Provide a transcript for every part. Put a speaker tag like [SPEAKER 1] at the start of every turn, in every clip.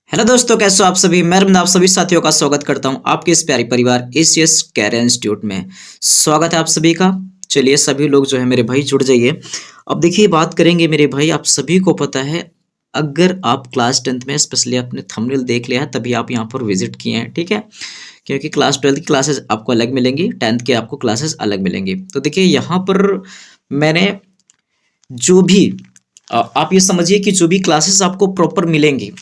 [SPEAKER 1] Hello दोस्तों, कैसे हो आप सभी। मैं रमन आप सभी साथियों का स्वागत करता हूं आपके इस प्यारे परिवार एसीएस कैरियर इंस्टीट्यूट में। स्वागत है आप सभी का। चलिए सभी लोग जो है मेरे भाई जुड़ जाइए। अब देखिए बात करेंगे मेरे भाई, आप सभी को पता है, अगर आप क्लास 10th में स्पेशली आपने थंबनेल देख लिया है तभी आप यहाँ पर विजिट किए हैं, ठीक है। क्योंकि क्लास 12th की क्लासेस आपको अलग मिलेंगी, 10th के आपको क्लासेस अलग मिलेंगी। तो देखिए यहाँ पर मैंने जो भी आप ये समझिए कि जो भी क्लासेस आपको प्रॉपर मिलेंगी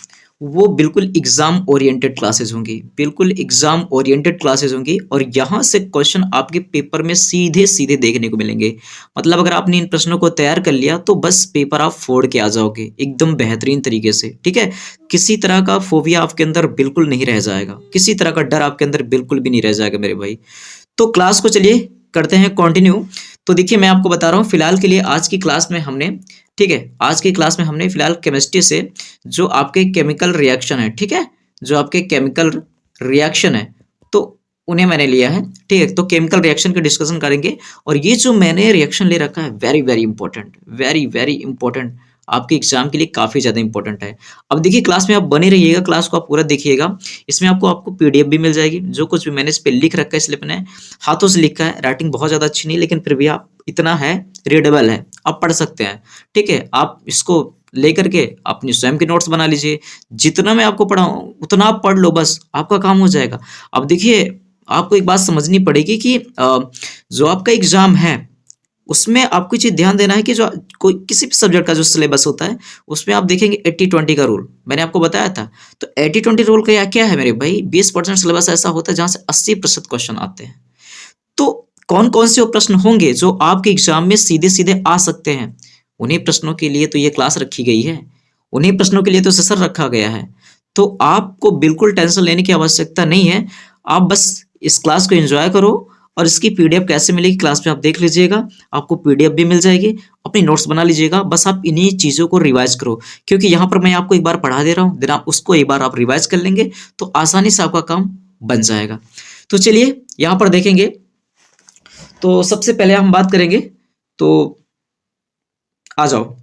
[SPEAKER 1] वो बिल्कुल एग्जाम ओरिएंटेड क्लासेस होंगी, बिल्कुल एग्जाम ओरिएंटेड क्लासेस होंगी। और यहाँ से क्वेश्चन आपके पेपर में सीधे सीधे देखने को मिलेंगे। मतलब अगर आपने इन प्रश्नों को तैयार कर लिया तो बस पेपर आप फोड़ के आ जाओगे एकदम बेहतरीन तरीके से, ठीक है। किसी तरह का फोबिया आपके अंदर बिल्कुल नहीं रह जाएगा, किसी तरह का डर आपके अंदर बिल्कुल भी नहीं रह जाएगा मेरे भाई। तो क्लास को चलिए करते हैं कंटिन्यू। तो देखिए मैं आपको बता रहा हूँ फिलहाल के लिए आज की क्लास में हमने, ठीक है, आज की क्लास में हमने फिलहाल केमिस्ट्री से जो आपके केमिकल रिएक्शन है, ठीक है, जो आपके केमिकल रिएक्शन है तो उन्हें मैंने लिया है, ठीक है। तो केमिकल रिएक्शन का डिस्कशन करेंगे। और ये जो मैंने रिएक्शन ले रखा है very very important, very very important, आपके एग्जाम के लिए काफी ज्यादा इंपॉर्टेंट है। अब देखिए क्लास में आप बने रहिएगा, क्लास को आप पूरा देखिएगा। इसमें आपको आपको पीडीएफ भी मिल जाएगी, जो कुछ भी मैंने इस पे लिख रखा है, इसलिए मैंने हाथों से लिखा है। राइटिंग बहुत ज्यादा अच्छी नहीं, लेकिन फिर भी आप इतना है, रीडेबल है, आप पढ़ सकते हैं, ठीक है। आप इसको लेकर के अपनी स्वयं के नोट्स बना लीजिए। जितना मैं आपको पढ़ाऊं उतना आप पढ़ लो, बस आपका काम हो जाएगा। अब देखिए आपको एक बात समझनी पड़ेगी कि जो आपका एग्जाम है उसमें आपको ये चीज ध्यान देना है कि जो कोई किसी भी सब्जेक्ट का जो सिलेबस होता है उसमें आप देखेंगे 80-20 का रूल मैंने आपको बताया था। तो 80-20 रूल का क्या है मेरे भाई, 20% सिलेबस ऐसा होता है जहां से 80% क्वेश्चन आते हैं। तो कौन कौन से वो प्रश्न होंगे जो आपके एग्जाम में सीधे सीधे आ सकते हैं, उन्हीं प्रश्नों के लिए तो ये क्लास रखी गई है, उन्हीं प्रश्नों के लिए तो सेशन रखा गया है। तो आपको बिल्कुल टेंशन लेने की आवश्यकता नहीं है। आप बस इस क्लास को एंजॉय करो। और इसकी पीडीएफ कैसे मिलेगी क्लास में आप देख लीजिएगा, आपको पीडीएफ भी मिल जाएगी। अपनी नोट्स बना लीजिएगा, बस आप इन्हीं चीजों को रिवाइज करो, क्योंकि यहाँ पर मैं आपको एक बार पढ़ा दे रहा हूँ, देन आप उसको एक बार आप रिवाइज कर लेंगे तो आसानी से आपका काम बन जाएगा। तो चलिए यहाँ पर देखेंगे। तो सबसे पहले हम बात करेंगे, तो आ जाओ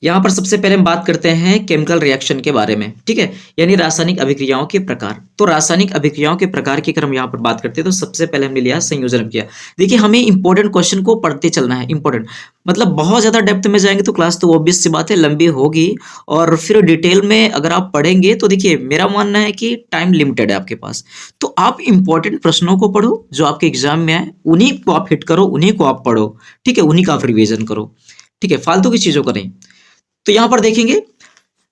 [SPEAKER 1] यहाँ पर सबसे पहले हम बात करते हैं केमिकल रिएक्शन के बारे में, ठीक है, यानी रासायनिक अभिक्रियाओं के प्रकार। तो रासायनिक अभिक्रियाओं के प्रकार की अगर हम यहाँ पर बात करते हैं तो सबसे पहले हमने लिया संयोजन अभिक्रिया। देखिए हमें इंपॉर्टेंट क्वेश्चन को पढ़ते चलना है, इंपॉर्टेंट मतलब बहुत ज्यादा डेप्थ में जाएंगे तो क्लास तो ऑब्वियस सी बात है लंबी होगी, और फिर डिटेल में अगर आप पढ़ेंगे तो देखिए मेरा मानना है कि टाइम लिमिटेड है आपके पास। तो आप इंपॉर्टेंट प्रश्नों को पढ़ो जो आपके एग्जाम में आए, उन्हीं को आप हिट करो, उन्हीं को आप पढ़ो, ठीक है, उन्हीं का आप रिविजन करो, ठीक है, फालतू की चीजों का नहीं। तो यहां पर देखेंगे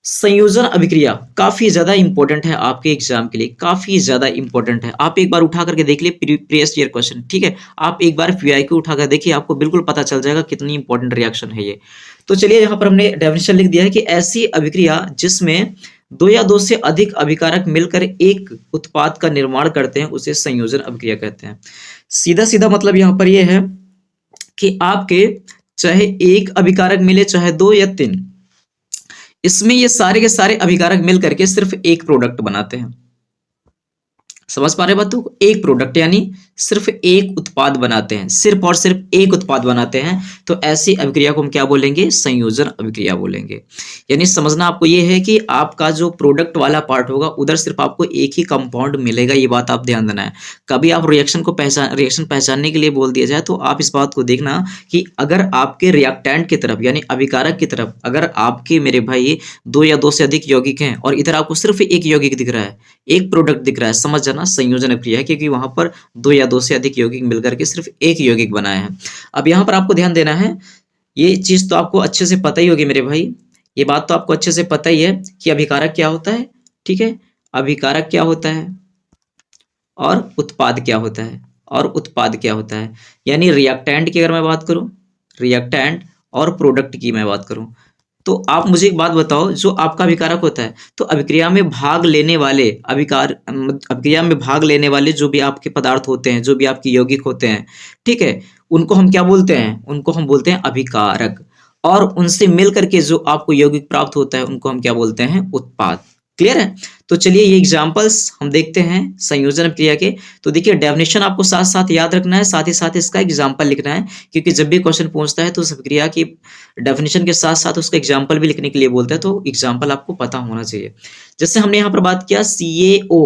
[SPEAKER 1] संयोजन अभिक्रिया काफी ज्यादा इंपॉर्टेंट है आपके एग्जाम के लिए, काफी ज्यादा इंपॉर्टेंट है। आप एक बार उठा करके देख लिए प्रीवियस ईयर क्वेश्चन, ठीक है, आप एक बार पीआईक्यू उठा कर देखिए, आपको बिल्कुल पता चल जाएगा कितनी इंपॉर्टेंट रिएक्शन है ये। तो चलिए यहाँ पर हमने डेफिनेशन लिख दिया है कि ऐसी अभिक्रिया जिसमें दो या दो से अधिक अभिकारक मिलकर एक उत्पाद का निर्माण करते हैं उसे संयोजन अभिक्रिया कहते हैं। सीधा सीधा मतलब यहाँ पर यह है कि आपके चाहे एक अभिकारक मिले चाहे दो या तीन, इसमें ये सारे के सारे अभिकारक मिल करके सिर्फ एक प्रोडक्ट बनाते हैं। समझ पा रहे बातों को, एक प्रोडक्ट यानी सिर्फ एक उत्पाद बनाते हैं, सिर्फ और सिर्फ एक उत्पाद बनाते हैं। तो ऐसी अभिक्रिया को हम क्या बोलेंगे, संयोजन अभिक्रिया बोलेंगे। यानी समझना आपको ये है कि आपका जो प्रोडक्ट वाला पार्ट होगा उधर सिर्फ आपको एक ही कंपाउंड मिलेगा, ये बात आप ध्यान देना है। कभी आप रिएक्शन पहचानने के लिए बोल दिया जाए तो आप इस बात को देखना कि अगर आपके रिएक्टेंट की तरफ यानी अभिकारक की तरफ अगर आपके मेरे भाई दो या दो से अधिक यौगिक हैं और इधर आपको सिर्फ एक यौगिक दिख रहा है, एक प्रोडक्ट दिख रहा है, समझ जाना संयोजन अभिक्रिया है, क्योंकि वहां पर दो या दो से अधिक यौगिक मिलकर के सिर्फ एक यौगिक बनाए हैं। अब यहाँ पर आपको ध्यान देना है, ये चीज तो आपको अच्छे से पता ही होगी मेरे भाई, ये बात तो आपको अच्छे से पता ही है कि अभिकारक क्या होता है, ठीक है, अभिकारक क्या होता है और उत्पाद क्या होता है, और उत्पाद क्या होता है। यानी रिएक्टेंट की अगर मैं बात करूं, रिएक्टेंट और प्रोडक्ट की मैं बात करूं, तो आप मुझे एक बात बताओ, जो आपका अभिकारक होता है तो अभिक्रिया में भाग लेने वाले अभिक्रिया में भाग लेने वाले जो भी आपके पदार्थ होते हैं, जो भी आपके यौगिक होते हैं, ठीक है, उनको हम क्या बोलते हैं, उनको हम बोलते हैं अभिकारक। और उनसे मिल करके जो आपको यौगिक प्राप्त होता है उनको हम क्या बोलते हैं, उत्पाद। क्लियर है? तो चलिए ये एग्जांपल्स हम देखते हैं संयोजन क्रिया के। तो देखिए डेफिनेशन आपको साथ-साथ याद रखना है, साथ ही साथ इसका एग्जांपल लिखना है, क्योंकि जब भी क्वेश्चन पूछता है तो उस क्रिया की डेफिनेशन के साथ-साथ उसका एग्जांपल भी लिखने के लिए बोलता है, तो एग्जांपल आपको पता होना चाहिए। जैसे हमने यहाँ पर बात किया CaO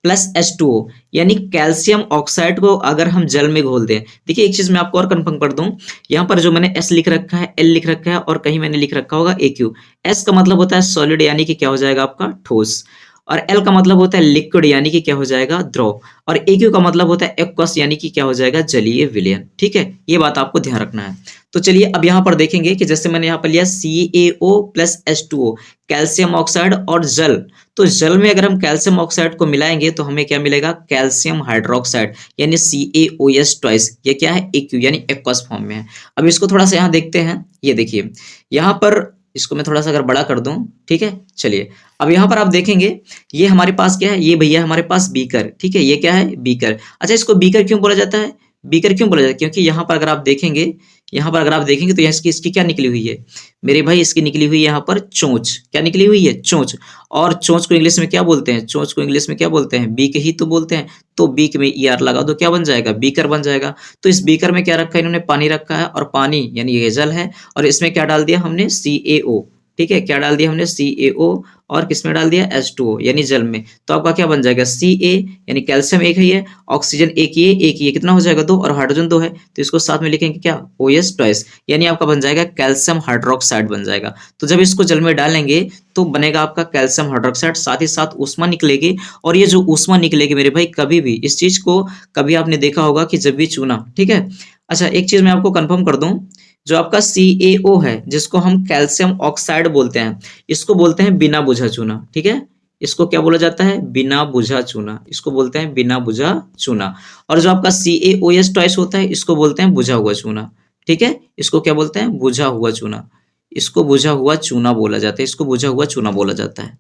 [SPEAKER 1] प्लस H2O, यानी कैल्शियम ऑक्साइड को अगर हम जल में घोल दें। देखिए एक चीज मैं आपको और कंफर्म कर दूं, यहाँ पर जो मैंने S लिख रखा है, L लिख रखा है और कहीं मैंने लिख रखा होगा AQ। S का मतलब होता है सॉलिड, यानी कि क्या हो जाएगा आपका ठोस, और L का मतलब होता है लिक्विड, यानी कि क्या हो जाएगा द्रव, और AQ का मतलब होता है एक्वस, यानी कि क्या हो जाएगा जलीय विलयन। ठीक है, ये बात आपको ध्यान रखना है। तो चलिए अब यहाँ पर देखेंगे कि जैसे मैंने यहाँ पर लिया CaO plus H2O, calcium oxide और जल। तो जल में अगर हम कैल्शियम ऑक्साइड को मिलाएंगे तो हमें क्या मिलेगा, कैल्शियम हाइड्रोक्साइड, यानी CaOH ट्वाइस। ये क्या है, AQ, यानी एक्वस फॉर्म में है। अब इसको थोड़ा सा यहाँ देखते हैं, ये देखिए यहाँ पर इसको मैं थोड़ा सा अगर बड़ा कर दूं, ठीक है। चलिए अब यहाँ पर आप देखेंगे ये हमारे पास क्या है, ये भैया हमारे पास बीकर, ठीक है, ये क्या है बीकर। अच्छा इसको बीकर क्यों बोला जाता है, बीकर क्यों बोला जाता है, क्योंकि यहाँ पर अगर आप देखेंगे, यहाँ पर अगर आप देखेंगे तो यहाँ इसकी क्या निकली हुई है मेरे भाई, इसकी निकली हुई है यहाँ पर चोंच। क्या निकली हुई है, चोंच। और चोंच को इंग्लिश में क्या बोलते हैं, चोंच को इंग्लिश में क्या बोलते हैं, बीक ही तो बोलते हैं। तो बीक में ER लगा दो, क्या बन जाएगा, बीकर बन जाएगा। तो इस बीकर में क्या रखा है इन्होंने, पानी रखा है, और पानी यानी ये जल है, और इसमें क्या डाल दिया हमने CaO, ठीक है, क्या डाल दिया हमने CaO, और किसमें डाल दिया H2O, यानी जल में। तो आपका क्या बन जाएगा Ca, यानी कैल्शियम एक ही है, ऑक्सीजन एक ही है, एक ही है, कितना हो जाएगा 2, और हाइड्रोजन 2 है, तो इसको साथ में लिखेंगे क्या, OH ट्वाइस, यानी आपका बन जाएगा कैल्शियम हाइड्रोक्साइड बन जाएगा। तो जब इसको जल में डालेंगे तो बनेगा आपका कैल्शियम हाइड्रोक्साइड, साथ ही साथ ऊष्मा निकलेगी, और ये जो ऊष्मा निकलेगी मेरे भाई, कभी भी इस चीज को कभी आपने देखा होगा कि जब भी चूना, ठीक है। अच्छा एक चीज मैं आपको कंफर्म कर दूं, जो आपका CaO है जिसको हम कैल्शियम ऑक्साइड बोलते हैं, इसको बोलते हैं बिना बुझा चूना, ठीक है। इसको क्या बोला जाता है, बिना बुझा चूना, इसको बोलते हैं बिना बुझा चूना। और जो आपका CaOH ट्वाइस होता है इसको बोलते हैं बुझा हुआ चूना, ठीक है। इसको क्या बोलते हैं, बुझा हुआ चूना, इसको बुझा हुआ चूना बोला जाता है, इसको बुझा हुआ चूना बोला जाता है।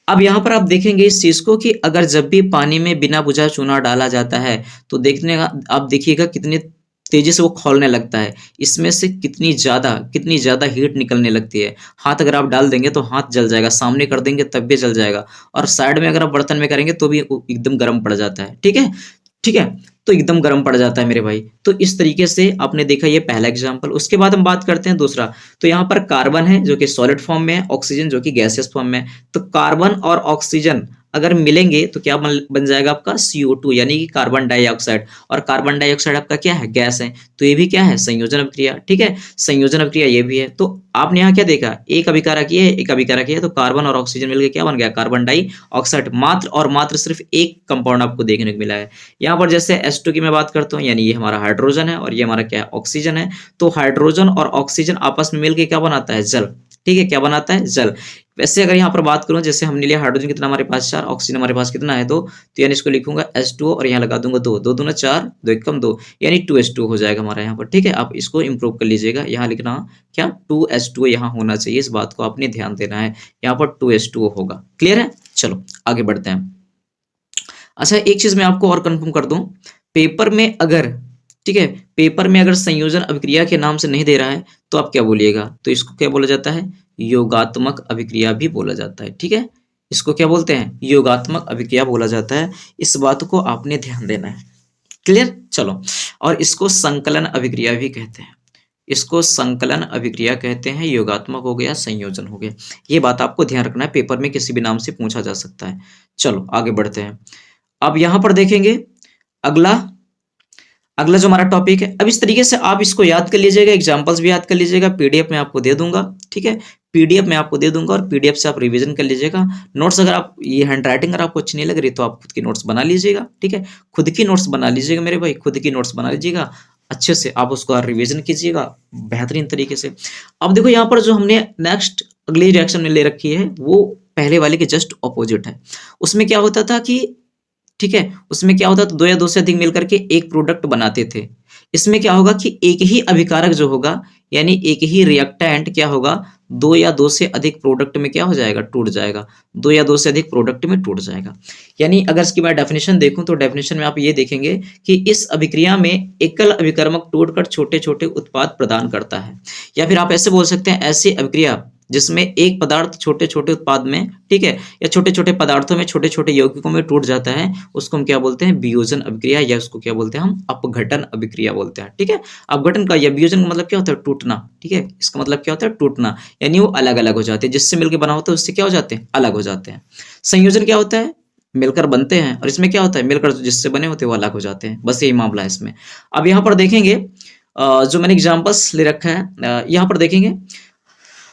[SPEAKER 1] अब यहाँ पर आप देखेंगे इस चीज को कि अगर जब भी पानी में बिना बुझा चूना डाला जाता है तो देखने का आप देखिएगा कितने तेजी से वो खौलने लगता है, इसमें से कितनी ज्यादा हीट निकलने लगती है। हाथ अगर आप डाल देंगे तो हाथ जल जाएगा, सामने कर देंगे तब भी जल जाएगा, और साइड में अगर आप बर्तन में करेंगे तो भी एकदम गर्म पड़ जाता है, ठीक है, ठीक है। तो एकदम गर्म पड़ जाता है मेरे भाई। तो इस तरीके से आपने देखा ये पहला एग्जाम्पल। उसके बाद हम बात करते हैं दूसरा। तो यहाँ पर कार्बन है जो कि सॉलिड फॉर्म में है, ऑक्सीजन जो कि गैसियस फॉर्म में है। तो कार्बन और ऑक्सीजन अगर मिलेंगे तो क्या बन जाएगा आपका CO2, यानी कि कार्बन डाइऑक्साइड। और कार्बन डाइऑक्साइड आपका क्या है, गैस है, तो ये भी क्या है, संयोजन अभिक्रिया, ठीक है, संयोजन अभिक्रिया ये भी है। तो आपने यहाँ क्या देखा, एक अभिकारक ये है, एक अभिकारक ये है, तो कार्बन और ऑक्सीजन मिलकर क्या बन गया, कार्बन डाइऑक्साइड। मात्र और मात्र सिर्फ एक कंपाउंड आपको देखने को मिला है। यहाँ पर जैसे H2 की मैं बात करता हूँ, यानी ये हमारा हाइड्रोजन है और ये हमारा क्या है, ऑक्सीजन है। तो हाइड्रोजन और ऑक्सीजन आपस में मिलकर क्या बनाता है, जल, ठीक है, क्या बनाता है, जल। वैसे अगर यहाँ पर बात करूं, जैसे हमने लिया हाइड्रोजन कितना हमारे पास 4, ऑक्सीजन हमारे पास कितना है 2, तो यानी इसको लिखूंगा H2O और यहाँ लगा दूंगा 2, 2 दूना 4, 2 एकम 2, यानी 2H2 हो जाएगा हमारा यहाँ पर, ठीक है। आप इसको इंप्रूव कर लीजिएगा, यहाँ लिखना क्या 2H2 यहाँ होना चाहिए, इस बात को आपने ध्यान देना है, यहाँ पर 2H2 होगा। क्लियर है, चलो आगे बढ़ते हैं। अच्छा एक चीज मैं आपको और कंफर्म कर दूं, पेपर में अगर, ठीक है, पेपर में अगर संयोजन अभिक्रिया के नाम से नहीं दे रहा है तो आप क्या बोलिएगा, तो इसको क्या बोला जाता है, योगात्मक अभिक्रिया भी बोला जाता है, ठीक है। इसको क्या बोलते हैं, योगात्मक अभिक्रिया बोला जाता है, इस बात को आपने ध्यान देना है। क्लियर, चलो। और इसको संकलन अभिक्रिया भी कहते हैं, इसको संकलन अभिक्रिया कहते हैं, योगात्मक हो गया, संयोजन हो गया, ये बात आपको ध्यान रखना है, पेपर में किसी भी नाम से पूछा जा सकता है। चलो आगे बढ़ते हैं। अब यहां पर देखेंगे अगला जो हमारा टॉपिक है। अब इस तरीके से आप इसको याद कर लीजिएगा, एग्जांपल्स भी याद कर लीजिएगा, पीडीएफ में आपको दे दूंगा, ठीक है, पीडीएफ में आपको दे दूंगा, और पीडीएफ से आप रिवीजन कर लीजिएगा। नोट्स अगर आप, ये हैंडराइटिंग अगर आपको अच्छी नहीं लग रही तो आप खुद की नोट्स बना लीजिएगा, ठीक है, खुद की नोट्स बना लीजिएगा मेरे भाई, खुद की नोट्स बना लीजिएगा, अच्छे से आप उसको रिवीजन कीजिएगा बेहतरीन तरीके से। अब देखो यहाँ पर जो हमने नेक्स्ट अगली रिएक्शन में ले रखी है वो पहले वाले के जस्ट ऑपोजिट है। उसमें क्या होता था कि, ठीक है, उसमें क्या होता था, 2 या 2 से अधिक मिलकर के एक प्रोडक्ट बनाते थे। इसमें क्या होगा कि एक ही अभिकारक जो होगा, यानी एक ही रिएक्टेंट क्या होगा, 2 या 2 से अधिक प्रोडक्ट में क्या हो जाएगा, टूट जाएगा, 2 या 2 से अधिक प्रोडक्ट में टूट जाएगा। यानी अगर इसकी मैं डेफिनेशन देखूं तो डेफिनेशन में आप ये देखेंगे कि इस अभिक्रिया में एकल अभिकर्मक टूटकर छोटे छोटे उत्पाद प्रदान करता है। या फिर आप ऐसे बोल सकते हैं, ऐसी अभिक्रिया जिसमें एक पदार्थ छोटे छोटे उत्पाद में, ठीक है, या छोटे छोटे पदार्थों में छोटे छोटे यौगिकों में टूट जाता है, उसको हम क्या बोलते हैं, वियोजन अभिक्रिया, या उसको क्या बोलते हैं हम, अपघटन अभिक्रिया बोलते हैं। ठीक है, अपघटन का या वियोजन का मतलब क्या होता है, टूटना। ठीक है, इसका मतलब क्या होता है, टूटना, यानी वो अलग अलग हो जाते हैं, जिससे मिलकर बना होता है उससे क्या हो जाते हैं, अलग हो जाते हैं। संयोजन क्या होता है, मिलकर बनते हैं, और इसमें क्या होता है, मिलकर जिससे बने होते हैं वो अलग हो जाते हैं। बस यही मामला है इसमें। अब यहाँ पर देखेंगे जो मैंने एग्जांपल्स ले रखा है, यहाँ पर देखेंगे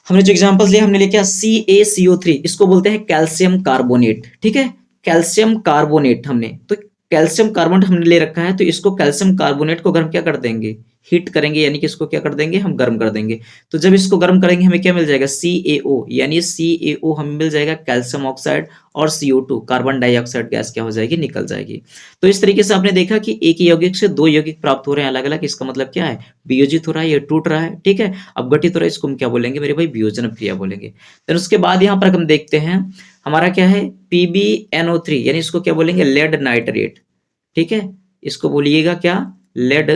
[SPEAKER 1] हमने जो एग्जांपल्स लिया, हमने लिया CaCO3, इसको बोलते हैं कैल्शियम कार्बोनेट। ठीक है, कैल्शियम कार्बोनेट हमने, तो कैल्शियम कार्बोनेट हमने ले रखा है, तो इसको कैल्शियम कार्बोनेट को गर्म क्या कर देंगे, हीट करेंगे, यानी कि इसको क्या कर देंगे, हम गर्म कर देंगे। तो जब इसको गर्म करेंगे हमें क्या मिल जाएगा, CaO, यानी CaO हमें मिल जाएगा कैल्शियम ऑक्साइड, और CO2 कार्बन डाइऑक्साइड गैस क्या हो जाएगी, निकल जाएगी। तो इस तरीके से आपने देखा कि एक यौगिक से दो यौगिक प्राप्त हो रहे हैं अलग अलग, इसका मतलब क्या है, वियोजित हो रहा है, ये टूट रहा है। ठीक है, अपघटित हो रहा है, इसको हम क्या बोलेंगे मेरे भाई, वियोजन अभिक्रिया बोलेंगे। फिर उसके बाद यहाँ पर हम देखते हैं हमारा क्या है, PbNO3, यानी इसको क्या बोलेंगे, लेड नाइट्रेट। ठीक है, इसको बोलिएगा क्या, लेड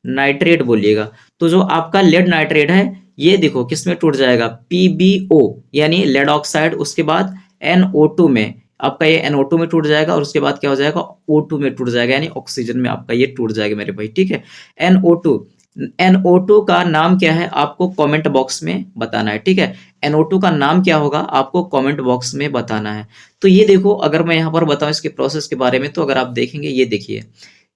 [SPEAKER 1] नाइट्रेट बोलिएगा। तो जो आपका लेड नाइट्रेट है, ये देखो किस में टूट जाएगा, PbO, यानी लेड ऑक्साइड, उसके बाद NO2 में, आपका ये NO2 में टूट जाएगा, और उसके बाद क्या हो जाएगा, O2 में टूट जाएगा, यानी ऑक्सीजन में आपका ये टूट जाएगा मेरे भाई। ठीक है, NO2 का नाम क्या है, आपको कमेंट बॉक्स में बताना है। ठीक है, NO2 का नाम क्या होगा, आपको कमेंट बॉक्स में बताना है। तो ये देखो, अगर मैं यहाँ पर बताऊं इसके प्रोसेस के बारे में, तो अगर आप देखेंगे, ये देखिए,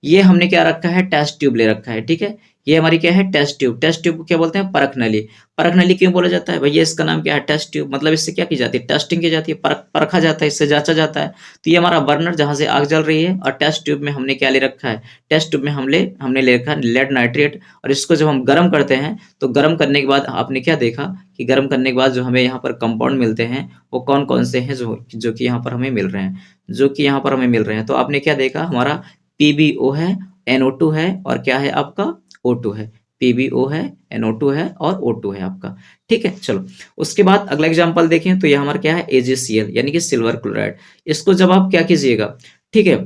[SPEAKER 1] ये हमने क्या रखा है, टेस्ट ट्यूब ले रखा है। ठीक है, ये हमारी क्या है, टेस्ट ट्यूब। टेस्ट ट्यूब को क्या बोलते हैं, परख नली। परख नली क्यों बोला जाता है भैया, इसका नाम क्या है, टेस्ट ट्यूब। मतलब इससे क्या की जाती है, टेस्टिंग की जाती है, परखा जाता है, इससे जांचा जाता है। तो ये हमारा बर्नर जहां से आग जल रही है, और टेस्ट ट्यूब में हमने क्या ले रखा है, टेस्ट ट्यूब में हमने ले रखा है लेड नाइट्रेट। और इसको जब हम गर्म करते हैं, तो गर्म करने के बाद आपने क्या देखा कि गर्म करने के बाद जो हमें यहाँ पर कंपाउंड मिलते हैं, वो कौन कौन से हैं, जो कि यहाँ पर हमें मिल रहे हैं, तो आपने क्या देखा, हमारा PbO है, NO2 है, और क्या है आपका, O2 है। PbO है, NO2 है, और O2 है आपका। ठीक है, चलो उसके बाद अगला एग्जांपल देखें, तो ये हमारा क्या है, AgCl, यानी कि सिल्वर क्लोराइड। इसको जब आप क्या कीजिएगा, ठीक है,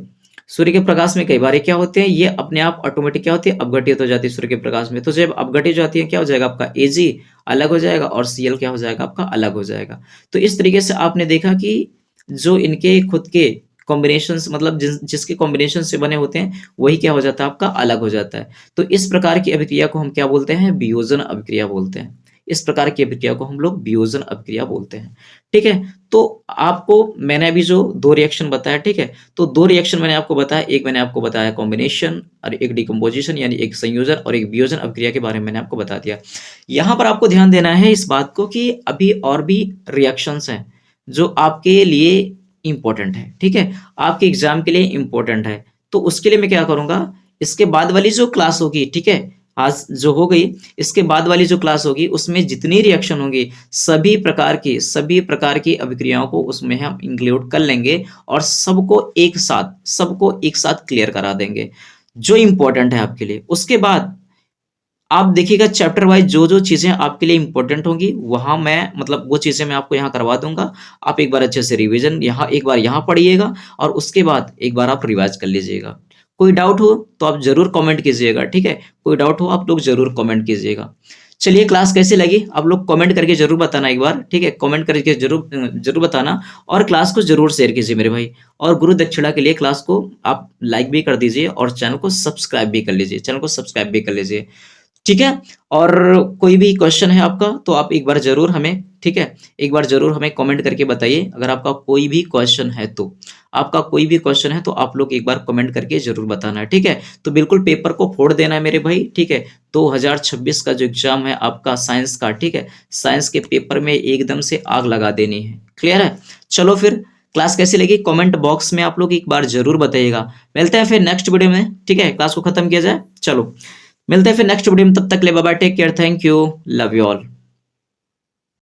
[SPEAKER 1] सूर्य के प्रकाश में कई बार क्या होते हैं, ये अपने आप ऑटोमेटिक क्या होती है, अपघटित हो जाती है सूर्य के प्रकाश में। तो जब अपघटित जाती है, क्या हो जाएगा आपका, Ag अलग हो जाएगा, और Cl क्या हो जाएगा आपका, अलग हो जाएगा। तो इस तरीके से आपने देखा कि जो इनके खुद के कॉम्बिनेशन, मतलब जिसके कॉम्बिनेशन से बने होते हैं, वही क्या हो जाता है आपका, अलग हो जाता है। तो इस प्रकार की अभिक्रिया को हम क्या बोलते हैं, वियोजन अभिक्रिया बोलते हैं। इस प्रकार की अभिक्रिया को हम लोग वियोजन अभिक्रिया बोलते हैं। ठीक है, तो आपको मैंने अभी जो दो रिएक्शन बताया, ठीक है, तो दो रिएक्शन मैंने आपको बताया, एक मैंने आपको बताया कॉम्बिनेशन, और एक डिकम्पोजिशन, यानी एक संयोजन, और एक वियोजन अभिक्रिया के बारे में मैंने आपको बता दिया। यहाँ पर आपको ध्यान देना है इस बात को कि अभी और भी रिएक्शंस हैं जो आपके लिए इंपॉर्टेंट है। ठीक है, आपके एग्जाम के लिए इंपॉर्टेंट है। तो उसके लिए मैं क्या करूंगा, इसके बाद वाली जो क्लास होगी, ठीक है, आज जो हो गई, इसके बाद वाली जो क्लास होगी, उसमें जितनी रिएक्शन होगी, सभी प्रकार की अभिक्रियाओं को उसमें हम इंक्लूड कर लेंगे, और सबको एक साथ क्लियर करा देंगे, जो इंपॉर्टेंट है आपके लिए। उसके बाद आप देखिएगा चैप्टर वाइज जो चीजें आपके लिए इंपॉर्टेंट होंगी, वहां मैं मतलब वो चीजें मैं आपको यहाँ करवा दूंगा। आप एक बार अच्छे से रिवीजन एक बार यहाँ पढ़िएगा, और उसके बाद एक बार आप रिवाइज कर लीजिएगा। कोई डाउट हो तो आप जरूर कमेंट कीजिएगा। ठीक है, कोई डाउट हो आप लोग जरूर कमेंट कीजिएगा। चलिए, क्लास कैसी लगी आप लोग कमेंट करके जरूर बताना एक बार। ठीक है, कमेंट करके जरूर बताना, और क्लास को जरूर शेयर कीजिए मेरे भाई। और गुरु दक्षिणा के लिए क्लास को आप लाइक भी कर दीजिए, और चैनल को सब्सक्राइब भी कर लीजिए। ठीक है, और कोई भी क्वेश्चन है आपका तो आप एक बार जरूर हमें, ठीक है, एक बार जरूर हमें कमेंट करके बताइए। अगर आपका कोई भी क्वेश्चन है तो आप लोग एक बार कमेंट करके जरूर बताना है। ठीक है, तो बिल्कुल पेपर को फोड़ देना है मेरे भाई। ठीक है, 2026 का जो एग्जाम है आपका साइंस का, ठीक है, साइंस के पेपर में एकदम से आग लगा देनी है। क्लियर है? चलो फिर, क्लास कैसी लगी कमेंट बॉक्स में आप लोग एक बार जरूर बताइएगा। मिलते हैं फिर नेक्स्ट वीडियो में। ठीक है, क्लास को खत्म किया जाए। चलो मिलते हैं फिर नेक्स्ट वीडियो में, तब तक ले bye bye, take care, thank you, love you all.